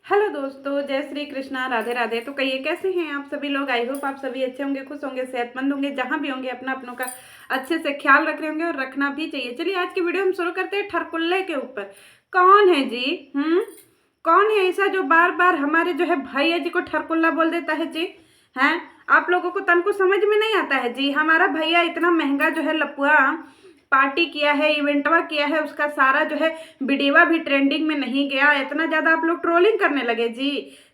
Hello दोस्तों, जय श्री कृष्णा, राधे राधे। तो कहिए कैसे हैं आप सभी लोग। आई होप आप सभी अच्छे होंगे, खुश होंगे, सेहतमंद होंगे, जहां भी होंगे अपना अपनों का अच्छे से ख्याल रख रहे होंगे और रखना भी चाहिए। चलिए आज की वीडियो हम शुरू करते हैं ठरकुल्ले के ऊपर। कौन है जी? कौन है ऐसा जो बार बार हमारे जो है भैया जी को ठरकुल्ला बोल देता है जी? हैं? आप लोगों को तन को समझ में नहीं आता है जी। हमारा भैया इतना महंगा जो है लपुआ पार्टी किया है, इवेंटवा किया है, उसका सारा जो है वीडियोवा भी ट्रेंडिंग में नहीं गया। इतना ज्यादा आप लोग ट्रोलिंग करने लगे जी।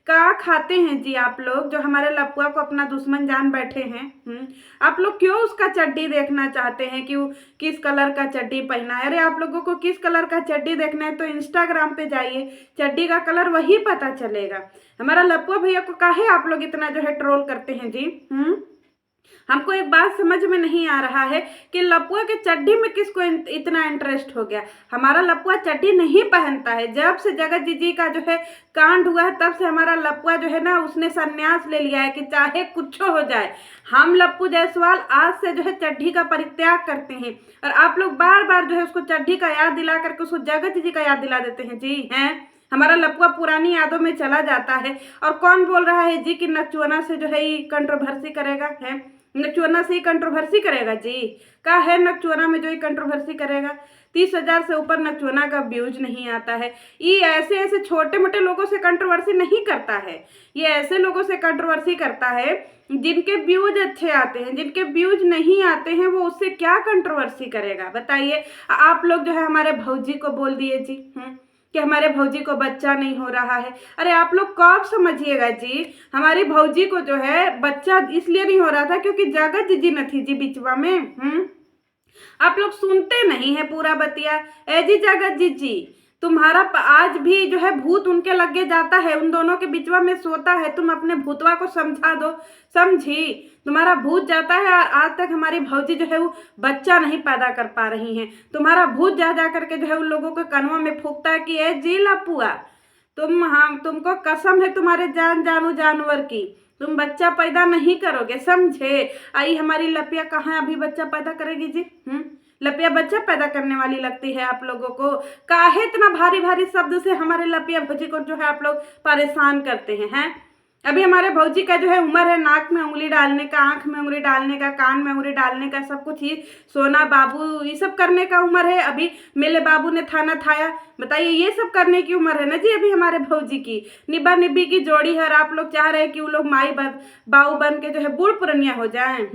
क्या खाते हैं जी आप लोग जो हमारे लपुआ को अपना दुश्मन जान बैठे हैं? आप लोग क्यों उसका चड्डी देखना चाहते हैं कि वो किस कलर का चड्डी पहना है? अरे आप लोगों को किस कलर का चड्डी देखना है तो इंस्टाग्राम पे जाइए, चड्डी का कलर वही पता चलेगा। हमारा लपुआ भैया को काहे आप लोग इतना जो है ट्रोल करते हैं जी? हमको एक बात समझ में नहीं आ रहा है कि लपुआ के चड्डी में किसको इतना इंटरेस्ट हो गया। हमारा लपुआ चड्डी नहीं पहनता है। जब से जगत जीजी का जो है कांड हुआ है तब से हमारा लपुआ जो है ना उसने संन्यास ले लिया है कि चाहे कुछ हो जाए हम लप्पू जायसवाल आज से जो है चड्डी का परित्याग करते हैं। और आप लोग बार बार जो है उसको चड्डी का याद दिला करके उसको जगत जीजी का याद दिला देते हैं जी। हैं? हमारा लपुआ पुरानी यादों में चला जाता है। और कौन बोल रहा है जी कि नकचुआना से जो है ये कंट्रोवर्सी करेगा? है नकचुआना से ही कंट्रोवर्सी करेगा जी? का है नकचुआना में जो ये कंट्रोवर्सी करेगा? 30,000 से ऊपर नकचुआना का व्यूज नहीं आता है। ये ऐसे ऐसे छोटे मोटे लोगों से कंट्रोवर्सी नहीं करता है, ये ऐसे लोगों से कंट्रोवर्सी करता है जिनके व्यूज अच्छे आते हैं। जिनके व्यूज नहीं आते हैं वो उससे क्या कंट्रोवर्सी करेगा बताइए। आप लोग जो है हमारे भौजी को बोल दिए जी कि हमारे भौजी को बच्चा नहीं हो रहा है। अरे आप लोग कब समझिएगा जी। हमारी भौजी को जो है बच्चा इसलिए नहीं हो रहा था क्योंकि जगत जीजी न थी जी बिचवा में। आप लोग सुनते नहीं है पूरा बतिया। ए जी जगत जीजी, तुम्हारा आज भी जो है भूत उनके लगे जाता है, उन दोनों के बिचवा में सोता है। तुम अपने भूतवा को समझा दो, समझी? तुम्हारा भूत जाता है और आज तक हमारी भौजी जो है वो बच्चा नहीं पैदा कर पा रही हैं। तुम्हारा भूत जा जा करके जो है उन लोगों के कनवा में फूकता है कि ए जी लपुआ, तुमको कसम है तुम्हारे जान जानू जानवर की, तुम बच्चा पैदा नहीं करोगे, समझे? आई हमारी लपिया कहाँ अभी बच्चा पैदा करेगी जी? लपिया बच्चा पैदा करने वाली लगती है आप लोगों को? काहे इतना भारी भारी शब्द से हमारे लपिया भौजी को जो है आप लोग परेशान करते हैं? अभी हमारे भौजी का जो है उम्र है नाक में उंगली डालने का, आंख में उंगली डालने का, कान में उंगली डालने का, सब कुछ ही सोना बाबू ये सब करने का उम्र है। अभी मेले बाबू ने थाना थाया, बताइए ये सब करने की उम्र है ना जी अभी हमारे भौजी की। निब्बा निब्बी की जोड़ी है और आप लोग चाह रहे हैं कि वो लोग माई बाऊ बन के जो है बूढ़ पुरनिया हो जाए।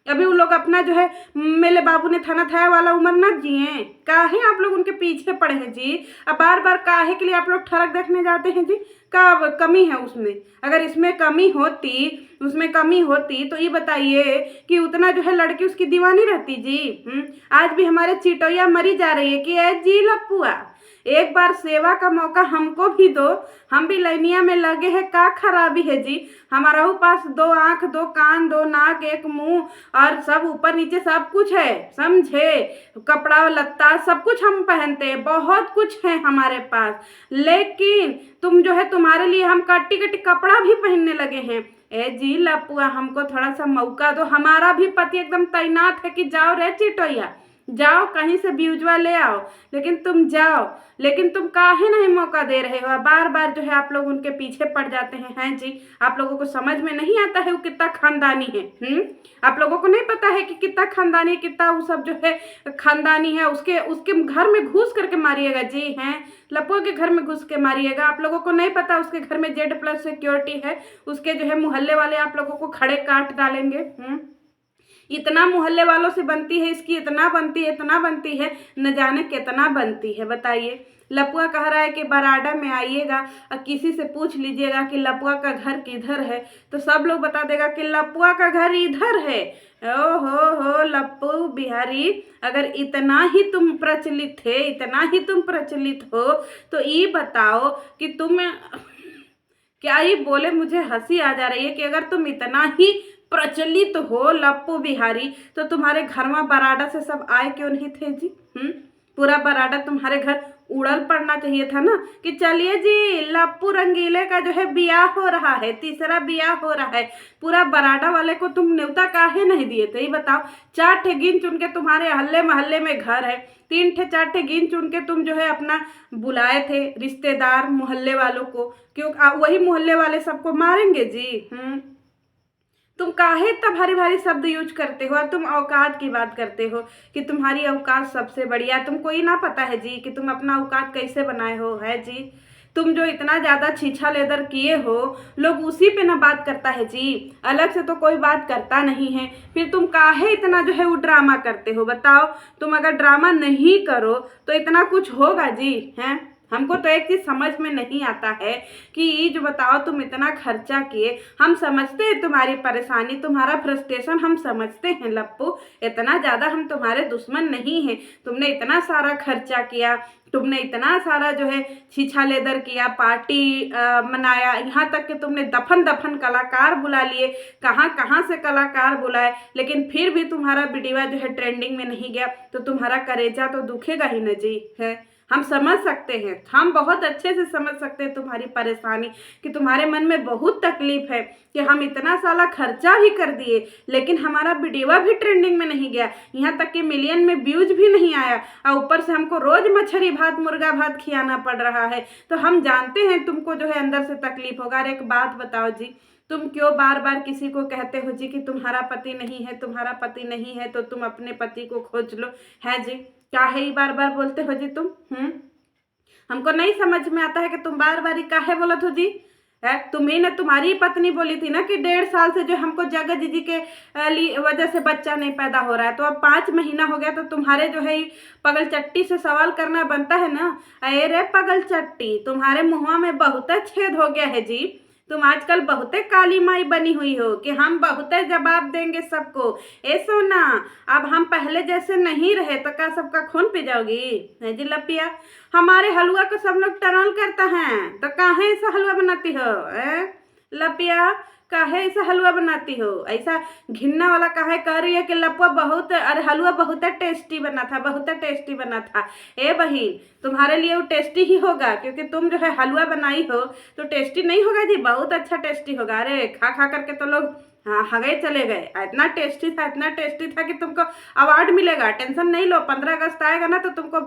अभी वो लोग अपना जो है मेले बाबू ने थाना थाया वाला उम्र न जिए। काहे आप लोग उनके पीछे पड़े हैं जी? अब बार बार काहे के लिए आप लोग ठरक देखने जाते हैं जी? का कमी है उसमें? अगर इसमें कमी होती, उसमें कमी होती तो ये बताइए कि उतना जो है लड़की उसकी दीवानी रहती जी। आज भी हमारे चिटोया मरी जा रही है कि ए जी लपुआ एक बार सेवा का मौका हमको भी दो, हम भी लाइनिया में लगे हैं। का खराबी है जी? हमारा पास 2 आंख, 2 कान, 2 नाक, 1 मुंह और सब ऊपर नीचे सब कुछ है, समझे? कपड़ा लत्ता सब कुछ हम पहनते हैं, बहुत कुछ है हमारे पास। लेकिन तुम जो है तुम्हारे लिए हम कट्टी कट्टी कपड़ा भी पहनने लगे हैं। ए जी लपुआ हमको थोड़ा सा मौका दो। हमारा भी पति एकदम तैनात है कि जाओ रे चिटोया, जाओ कहीं से ब्यूजवा ले आओ, लेकिन तुम जाओ। लेकिन तुम काहे नहीं मौका दे रहे हो? बार बार जो है आप लोग उनके पीछे पड़ जाते हैं जी? आप लोगों को समझ में नहीं आता है वो कितना खानदानी है? आप लोगों को नहीं पता है कि कितना खानदानी, कितना वो सब जो है खानदानी है। उसके उसके घर में घुस करके मारिएगा जी। हैं? लपुआ के घर में घुस के मारिएगा। आप लोगों को नहीं पता उसके घर में Z+ सिक्योरिटी है। उसके जो है मोहल्ले वाले आप लोगों को खड़े काट डालेंगे। इतना मोहल्ले वालों से बनती है इसकी, इतना बनती है, इतना बनती है, न जाने कितना बनती है बताइए। लपुआ कह रहा है कि बराडा में आइएगा और किसी से पूछ लीजिएगा कि लपुआ का घर किधर है, तो सब लोग बता देगा कि लपुआ का घर इधर है। ओ हो लप्पू बिहारी, अगर इतना ही तुम प्रचलित थे, इतना ही तुम प्रचलित हो तो ये बताओ कि तुम क्या ये बोले, मुझे हंसी आ जा रही है कि अगर तुम इतना ही प्रचलित हो लप्पू बिहारी तो तुम्हारे घर में बराडा से सब आए क्यों नहीं थे जी? पूरा बराडा तुम्हारे घर उड़ल पड़ना चाहिए था ना कि चलिए जी लप्पू रंगीले का जो है ब्याह हो रहा है, तीसरा ब्याह हो रहा है। पूरा बराडा वाले को तुम न्योता काहे नहीं दिए थे, ये बताओ। 4 ठे गिन चुन के तुम्हारे हल्ले महल्ले में घर है, 3 ठे 4 ठे गिन चुन के तुम जो है अपना बुलाए थे रिश्तेदार मोहल्ले वालों को, क्यों वही मोहल्ले वाले सबको मारेंगे जी। तुम काहे इतना भारी भारी शब्द यूज करते हो और तुम औकात की बात करते हो कि तुम्हारी औकात सबसे बढ़िया है। तुमको ही ना पता है जी कि तुम अपना औकात कैसे बनाए हो, है जी। तुम जो इतना ज़्यादा छीछा लेदर किए हो, लोग उसी पे ना बात करता है जी, अलग से तो कोई बात करता नहीं है। फिर तुम काहे इतना जो है वो ड्रामा करते हो, बताओ। तुम अगर ड्रामा नहीं करो तो इतना कुछ होगा जी, हैं। हमको तो एक चीज़ समझ में नहीं आता है कि जो बताओ तुम इतना खर्चा किए, हम समझते हैं तुम्हारी परेशानी, तुम्हारा फ्रस्ट्रेशन हम समझते हैं लप्पू, इतना ज़्यादा हम तुम्हारे दुश्मन नहीं हैं। तुमने इतना सारा खर्चा किया, तुमने इतना सारा जो है छीछा लेदर किया, पार्टी मनाया, यहाँ तक कि तुमने दफन दफन कलाकार बुला लिए, कहाँ कहाँ से कलाकार बुलाए, लेकिन फिर भी तुम्हारा वीडियो जो है ट्रेंडिंग में नहीं गया, तो तुम्हारा कलेजा तो दुखेगा ही न जी, है। हम समझ सकते हैं, हम बहुत अच्छे से समझ सकते हैं तुम्हारी परेशानी, कि तुम्हारे मन में बहुत तकलीफ है कि हम इतना सारा खर्चा भी कर दिए लेकिन हमारा वीडियो भी ट्रेंडिंग में नहीं गया, यहाँ तक कि मिलियन में व्यूज भी नहीं आया, और ऊपर से हमको रोज मछली भात मुर्गा भात खिलाना पड़ रहा है। तो हम जानते हैं तुमको जो है अंदर से तकलीफ होगा। और एक बात बताओ जी, तुम क्यों बार बार किसी को कहते हो जी कि तुम्हारा पति नहीं है, तुम्हारा पति नहीं है, तो तुम अपने पति को खोज लो, है जी। क्या है ही बार बार बोलते हो जी तुम? हमको नहीं समझ में आता है कि तुम बार बार काहे बोलत हो जी, है। तुम्ही ने, तुम्हारी पत्नी बोली थी ना कि 1.5 साल से जो हमको जगत दीदी के वजह से बच्चा नहीं पैदा हो रहा है, तो अब 5 महीना हो गया, तो तुम्हारे जो है पगल चट्टी से सवाल करना बनता है ना। अरे पगल चट्टी, तुम्हारे मुँह में बहुत छेद हो गया है जी, तुम आजकल बहुत काली माई बनी हुई हो कि हम बहुत जवाब देंगे सबको। ए सोना, अब हम पहले जैसे नहीं रहे तो क्या सबका खून पी जाओगी, है जी लपिया। हमारे हलवा को सब लोग टनल करता है, तो काहे ऐसा हलवा बनाती हो, लपिया? काहे ऐसा हलवा बनाती हो, ऐसा घिन्ना वाला काहे कह रही है कि लपुआ बहुत, अरे हलवा बहुत टेस्टी बना था, बहुत टेस्टी बना था। ए बहिन, तुम्हारे लिए वो टेस्टी ही होगा, क्योंकि तुम जो है हलवा बनाई हो तो टेस्टी नहीं होगा जी, बहुत अच्छा टेस्टी होगा। अरे खा खा करके तो लोग हाँ हगे चले गए, इतना टेस्टी था, इतना टेस्टी था कि तुमको अवार्ड मिलेगा, टेंशन नहीं लो। 15 अगस्त आएगा ना तो तुमको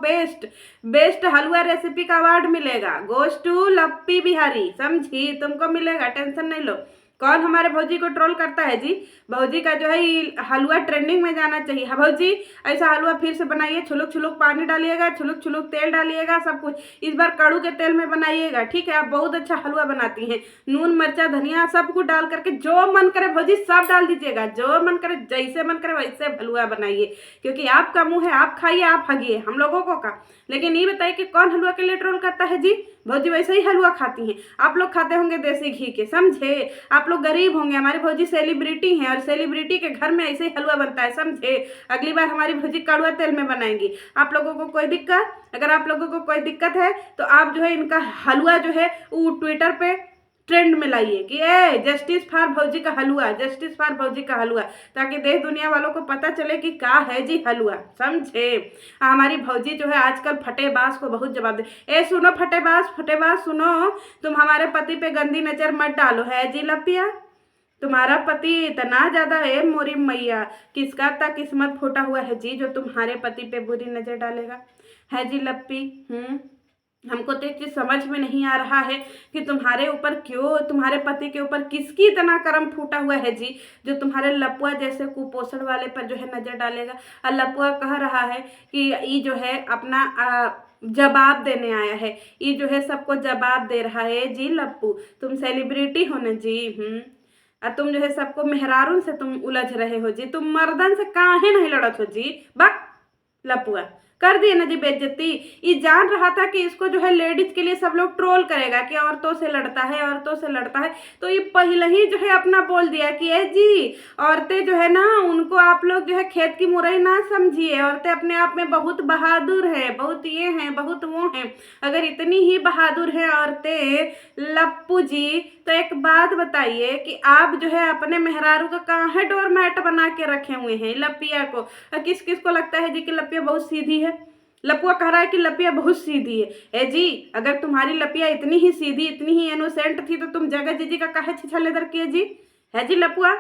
बेस्ट हलवा रेसिपी का अवार्ड मिलेगा, गोज टू लप्पी बिहारी, समझी, तुमको मिलेगा, टेंशन नहीं लो। कौन हमारे भौजी को ट्रोल करता है जी? भौजी का जो है ये हलवा ट्रेंडिंग में जाना चाहिए। हाँ भौजी, ऐसा हलवा फिर से बनाइए, छुलुक छुलुक पानी डालिएगा, छुलुक छुलुक तेल डालिएगा, सब कुछ इस बार कड़ू के तेल में बनाइएगा, ठीक है। आप बहुत अच्छा हलवा बनाती हैं, नून मिर्चा धनिया सब कुछ डाल करके, जो मन करे भौजी सब डाल दीजिएगा, जो मन करे, जैसे मन करे वैसे हलवा बनाइए, क्योंकि आपका मुँह है, आप खाइए, आप हगिए, हम लोगों को का। लेकिन ये बताइए कि कौन हलवा के लिए ट्रोल करता है जी? भौजी वैसे ही हलवा खाती हैं, आप लोग खाते होंगे देसी घी के, समझे। आप लोग गरीब होंगे, हमारी भौजी सेलिब्रिटी हैं और सेलिब्रिटी के घर में ऐसे ही हलवा बनता है, समझे। अगली बार हमारी भौजी कड़वा तेल में बनाएंगी। आप लोगों को कोई दिक्कत? अगर आप लोगों को कोई दिक्कत है तो आप जो है इनका हलवा जो है वो ट्विटर पे ट्रेंड में लाइए कि ए जस्टिस फॉर भौजी का हलवा, जस्टिस फॉर भौजी का हलवा, ताकि देश दुनिया वालों को पता चले कि क्या है जी हलवा, समझे। हमारी भौजी जो है आजकल फटेबाज को बहुत जवाब दे। ए सुनो फटेबाज सुनो, तुम हमारे पति पे गंदी नजर मत डालो, है जी लपिया। तुम्हारा पति इतना ज्यादा है मोरी मैया, किसका तक किस्मत फूटा हुआ है जी जो तुम्हारे पति पे बुरी नजर डालेगा, है जी लप्पी। हमको तो एक चीज समझ में नहीं आ रहा है कि तुम्हारे ऊपर क्यों, तुम्हारे पति के ऊपर किसकी इतना कर्म फूटा हुआ है जी जो तुम्हारे लपुआ जैसे कुपोषण वाले पर जो है नजर डालेगा। और लपुआ कह रहा है कि ये जो है अपना जवाब देने आया है, ये जो है सबको जवाब दे रहा है जी लप्पू। तुम सेलिब्रिटी हो न जी, और तुम जो है सबको मेहरारून से तुम उलझ रहे हो जी, तुम मर्दन से काहे नहीं लड़त हो जी, बक लपुआ कर दिए ना जी बेइज्जती। ये जान रहा था कि इसको जो है लेडीज के लिए सब लोग ट्रोल करेगा कि औरतों से लड़ता है, औरतों से लड़ता है, तो ये पहले ही जो है अपना बोल दिया कि ए जी औरतें जो है ना उनको आप लोग जो है खेत की मुरई ना समझिए, औरतें अपने आप में बहुत बहादुर है, बहुत ये हैं, बहुत वो हैं। अगर इतनी ही बहादुर है औरतें लप्पू जी, तो एक बात बताइए कि आप जो है अपने मेहरारू को कहाँ डोरमैट बना के रखे हुए हैं लपिया को। किस किस को लगता है जी कि लपिया बहुत सीधी है? लपुआ कह रहा है कि लपिया बहुत सीधी है। ए जी, अगर तुम्हारी लपिया इतनी ही सीधी, इतनी ही इनोसेंट थी तो तुम जगत जीजी का काहे छिछलेदर किए जी? है जी लपुआ,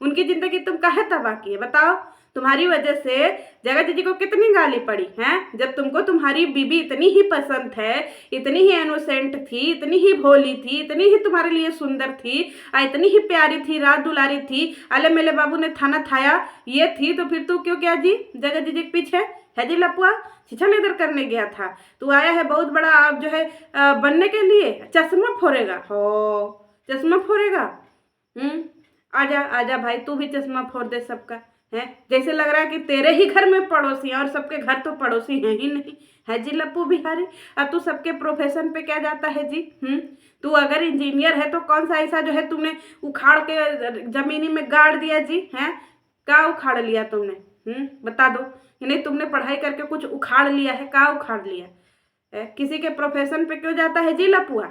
उनकी जिंदगी तुम काहे तबाह किए बताओ? तुम्हारी वजह से जगत जीजी को कितनी गाली पड़ी हैं, जब तुमको तुम्हारी बीबी इतनी ही पसंद है, इतनी ही इनोसेंट थी, इतनी ही भोली थी, इतनी ही तुम्हारे लिए सुंदर थी, इतनी ही प्यारी थी, रात दुलारी थी, अले मेले बाबू ने थाना थाया ये थी, तो फिर तू क्यों गया जी जगत जीजी के पीछे? है जी लपुआ, छिछल इधर करने गया था। तू आया है बहुत बड़ा आप जो है बनने के लिए, चश्मा फोड़ेगा हो, चश्मा फोड़ेगा। आजा आजा भाई, तू भी चश्मा फोड़ दे सबका। है जैसे लग रहा है कि तेरे ही घर में पड़ोसी हैं, और सबके घर तो पड़ोसी हैं ही नहीं। है जी लप्पू बिहारी, अब तू सबके प्रोफेशन पे क्या जाता है जी? तू अगर इंजीनियर है तो कौन सा ऐसा जो है तूने उखाड़ के जमीनी में गाड़ दिया जी? हैं क्या उखाड़ लिया तुमने? बता दो कि नहीं तुमने पढ़ाई करके कुछ उखाड़ लिया है? क्या उखाड़ लिया है? किसी के प्रोफेशन पे क्यों जाता है जी लपुआ?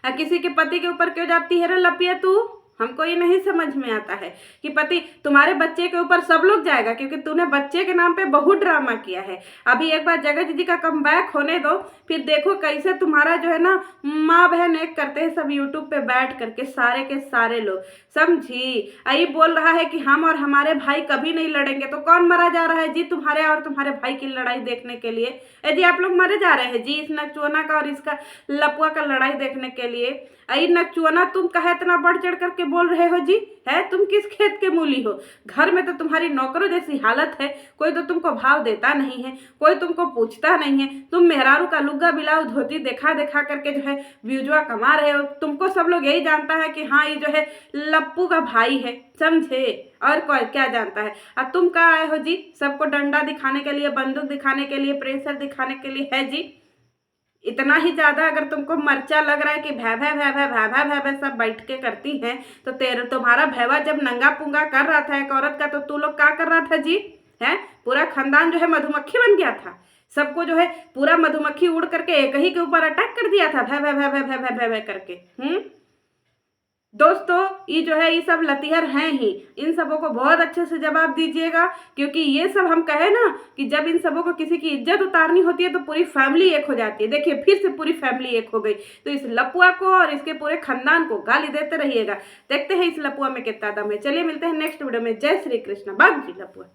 किसी के पति के ऊपर क्यों जाती है रे लपिया तू? हमको ये नहीं समझ में आता है कि पति तुम्हारे बच्चे के ऊपर सब लोग जाएगा, क्योंकि तूने बच्चे के नाम पे बहुत ड्रामा किया है। अभी एक बार जगत जीजी का कमबैक होने दो, फिर देखो कैसे तुम्हारा जो है ना माँ बहन एक करते हैं सब यूट्यूब पे बैठ करके सारे के सारे लोग, समझी? आई बोल रहा है कि हम और हमारे भाई कभी नहीं लड़ेंगे, तो कौन मरा जा रहा है जी तुम्हारे और तुम्हारे भाई की लड़ाई देखने के लिए? जी आप लोग मरे जा रहे हैं जी इस नकचुआना का और इसका लपुआ का लड़ाई देखने के लिए। आई नकचुआना, तुम कहे इतना बढ़ चढ़ करके बोल रहे हो जी? है तुम किस खेत के मूली हो? घर में तो तुम्हारी नौकरों जैसी हालत है, कोई तो तुमको भाव देता नहीं है, कोई तुमको पूछता नहीं है। तुम मेहरारू का लुग्गा बिलाऊ धोती देखा देखा करके जो है व्यूजवा कमा रहे हो। तुमको सब लोग यही जानता है कि हाँ ये जो है लप्पू का भाई है, समझे? और कोई क्या जानता है? अब तुम कहाँ आए हो जी सबको डंडा दिखाने के लिए, बंदूक दिखाने के लिए, प्रेशर दिखाने के लिए? है जी इतना ही ज्यादा अगर तुमको मर्चा लग रहा है कि भै भै भै भै भै भै भै भै सब बैठ के करती हैं, तो तुम्हारा भैवा जब नंगा पुंगा कर रहा था एक औरत का, तो तू लोग क्या कर रहा था जी? है पूरा खानदान जो है मधुमक्खी बन गया था, सबको जो है पूरा मधुमक्खी उड़ करके एक ही के ऊपर अटैक कर दिया था, भै भै भै भै भै भै भै भै करके। दोस्तों ये जो है ये सब लतिहर हैं ही, इन सबों को बहुत अच्छे से जवाब दीजिएगा, क्योंकि ये सब हम कहे ना कि जब इन सबों को किसी की इज्जत उतारनी होती है तो पूरी फैमिली एक हो जाती है। देखिए फिर से पूरी फैमिली एक हो गई, तो इस लपुआ को और इसके पूरे खानदान को गाली देते रहिएगा। देखते हैं इस लपुआ में कितना दम है। चलिए मिलते हैं नेक्स्ट वीडियो में। जय श्री कृष्ण। बाग जी लपुआ।